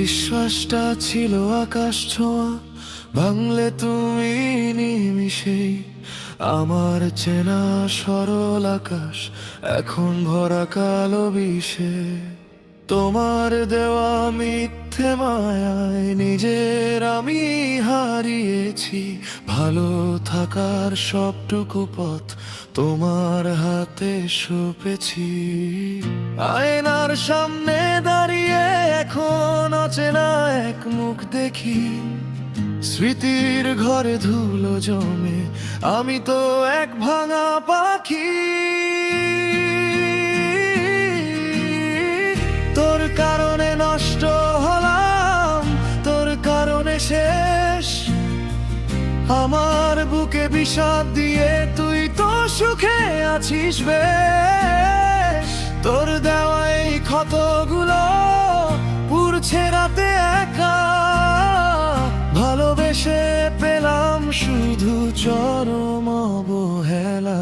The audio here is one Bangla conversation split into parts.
বিশ্বাসটা ছিল আকাশ ছোঁয়া, ভাঙলে তুমি নিমিষেই। আমার চেনা সরল আকাশ এখন ভরা কালো বিষে। তোমার দেওয়া মিথ্যে মায়ায় নিজের আমি হারিয়েছি। ভালো থাকার সবটুকু পথ তোমার হাতে সঁপেছি। আয়নার সামনে দাঁড়িয়ে এখন অচেনা এক মুখ দেখি। স্মৃতির ঘরে ধুলো জমে, আমি তো এক ভাঙা পাখি। তোর কারণে নষ্ট হলাম, তোর কারণে শেষ। আমার বুকে বিষাদ দিয়ে তুই তো সুখে আছিস বেশ। তোর দেওয়া এই ক্ষতগুলো পুড়ছে রাতে একা। ভালোবেসে পেলাম শুধু চরম অবহেলা।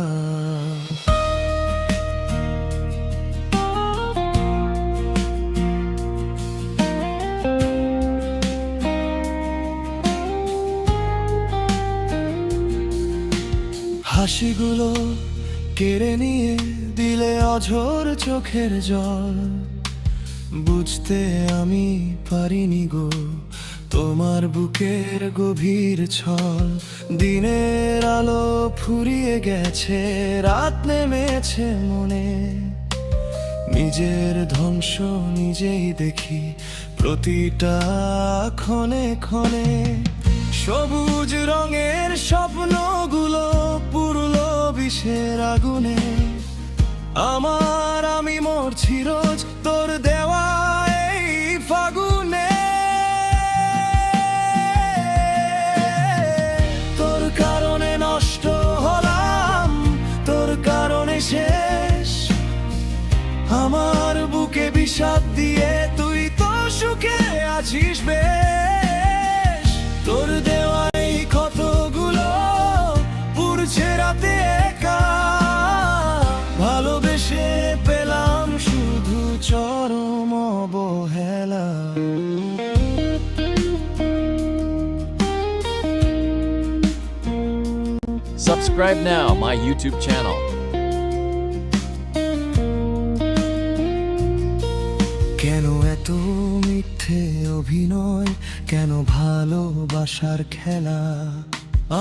হাসিগুলো কেড়ে নিয়ে দিলে অঝোর চোখের জল। বুঝতে আমি পারিনি গো তোমার বুকের গভীর ছল। দিনের আলো ফুরিয়ে গেছে, রাত নেমেছে মনে। নিজের ধ্বংস নিজেই দেখি প্রতিটা ক্ষণে ক্ষণে। সবুজ রঙের স্বপ্নগুলো পুরলো বিষের আগুনে। আমি মরছি রোজ তোর দেওয়া এই ফাগুনে। তোর কারণে নষ্ট হলাম, তোর কারণে শেষ। আমার বুকে বিষাদ দিয়ে তুই তো সুখে আছিস বেশ। তোর দেওয়া এই ক্ষতগুলো পুড়ছে রাতে একা। ভালোবেসে পেলাম শুধু চরম অবহেলা। Subscribe now my YouTube channel. কেন এত মিথ্যে অভিনয়, কেন ভালোবাসার খেলা?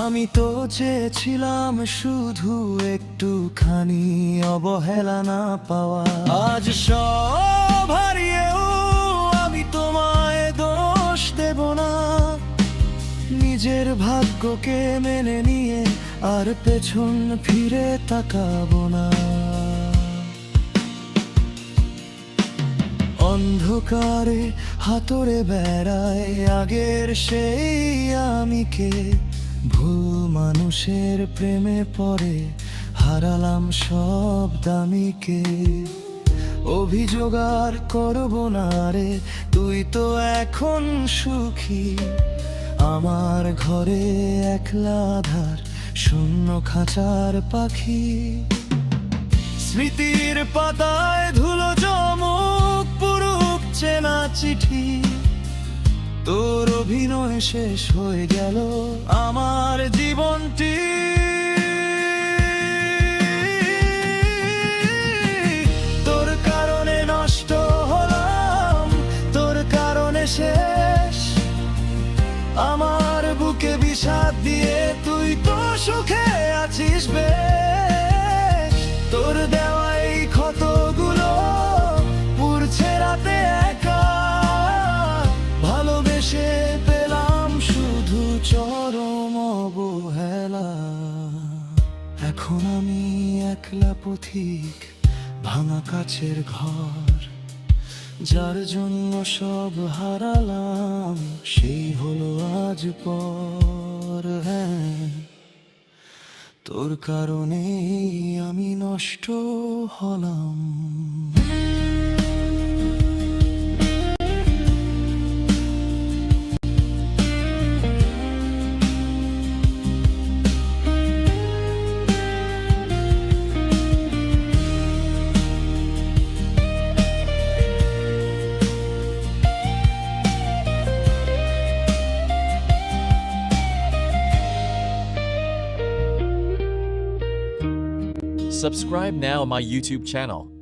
আমি তো চেয়েছিলাম শুধু একটুখানি অবহেলা না পাওয়া। আজ সব হারিয়েও আমি তোমায় দোষ দেব না। নিজের ভাগ্যকে মেনে নিয়ে আর পেছন ফিরে তাকাবো না। অন্ধকারে হাতরে বেড়ায় আগের সেই আমিকে। ভুল মানুষের প্রেমে পড়ে হারালাম সব দামিকে। অভিযোগ আর করবো না রে, তুই তো এখন সুখী। আমার ঘরে একলা আধার, শূন্য খাঁচার পাখি। স্মৃতির পাতায় ধুলো জমুক, পুরুক চেনা চিঠি। তোর অভিনয় শেষ হয়ে গেল আমার জীবনটি। তোর কারণে নষ্ট হলাম, তোর কারণে শেষ। আমার বুকে বিষাদ দিয়ে তুই তো সুখে আছিস বেশ। তোর দেওয়া এই ক্ষতগুলো পুড়ছে রাতে একা। ভালোবেসে পেলাম শুধু চরম অবহেলা। এখন আমি একলা পথিক, ভাঙা কাচের ঘর। যার জন্য সব হারালাম সেই হলো আজ পর। হ্যাঁ, তোর কারণেই আমি নষ্ট হলাম। Subscribe now my YouTube channel.